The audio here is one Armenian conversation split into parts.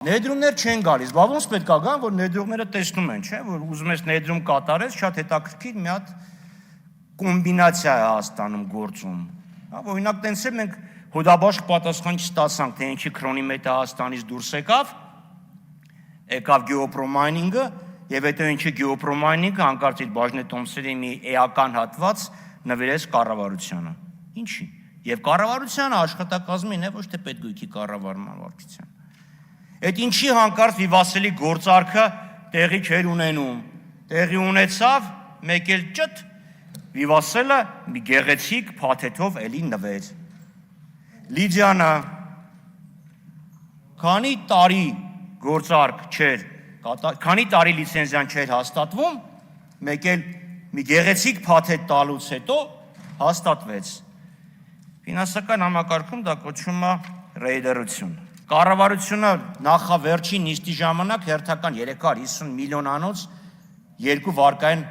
Ներդրումներ չեն գալիս, բա ոնց պետք է գան, որ ներդրողները տեսնում են, չէ, որ ուզում ես ներդրում կատարես, շատ հետաքրքիր մի հատ կոմբինացիա է Հայաստանում գործում։ Հա, օրինակ տենց է մենք հոդաբաշխ պատասխան չստացանք, թե ինչի քրոնիմետրը Հայաստանից դուրս եկավ գեոպրոմայնինգը, եւ հետո ինչի գեոպրոմայնինգը հանկարծ իր Բաժնե Տոմսերի մի էական հատված նվիրեց կառավարությանը։ Ինչի։ Եվ կառավարությանը աշխատակազմին է, ոչ թե պետգույքի կառավարման վարչության։ Այդ ինչի հանկարծ վիվասելի գործարքը տեղի չէր ունենում, տեղի ունեցավ, մեկ էլ ճտ, վիվասելը մի գեղեցիկ փաթեթով էլի նվեր։ Լիդիանը քանի տարի գործարք չէր, քանի տարի լիցենզիան չէր հաստատվում, մեկ էլ մի գեղեցիկ փաթեթ տալուց հետո հաստատվեց։ Ֆինանսական համակարգում դա կոչվում է ռեյդերություն։ Կառավարությունը նախավերջին նիստի ժամանակ հերթական 350 միլիոնանոց 2 վարկային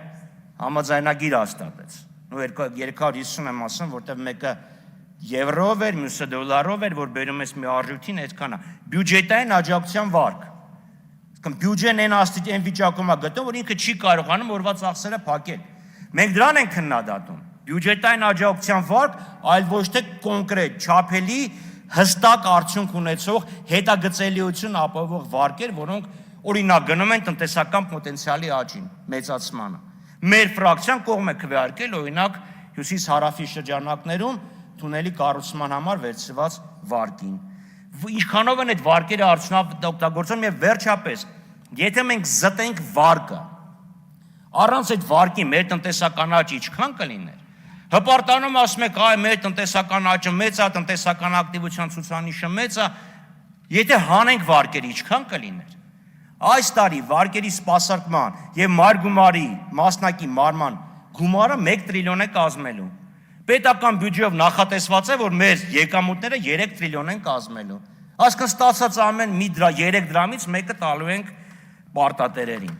համաձայնագիր հաստատեց։ Ու 350 եմ ասում, որտեղ մեկը եվրով էր, մյուսը դոլարով էր, որ բերում ես մի արժույթին, այդքան է։ Բյուջետային աջակցության վարկ։ Իսկ բյուջեն այն վիճակում է գտնվում, որ ինքը չի կարողանում օրվա ծախսերը փակել։ Մենք դրան ենք քննադատում։ Բյուջետային աջակցության վարկ, այլ ոչ թե կոնկրետ, չափելի հստակ արդյունք ունեցող հետագծելիություն ապահովող վարկեր, որոնք օրինակ գնում են տնտեսական պոտենցիալի աճին, մեծացմանը։ Մեր ֆրակցիան կողմ է քվեարկել օրինակ հյուսիս-հարավի շրջանակներում թունելի կառուցման համար վերցված վարկին։ Ինչքանով են այդ վարկերը արդյունավետ օգտագործում եւ վերջապես, եթե մենք զտենք վարկը, առանց այդ վարկի մեր տնտեսական աճը ինչքան կլիներ։ Հպարտանում ասում եք, այ մեր տնտեսական աճը մեծ է, տնտեսական ակտիվության ցուցանիշը մեծ է, եթե հանենք վարկերը ինչքան կլիներ։ Այս տարի վարկերի սպասարկման եւ մարգումարի մասնակի մարման գումարը 1 տրիլիոն է կազմելու։ Պետական բյուջեով նախատեսված է, որ մեր եկամուտները 3 տրիլիոն են կազմելու։ Այսինքն ստացած ամեն մի 3 դրամից մեկը տալու ենք պարտատերերին։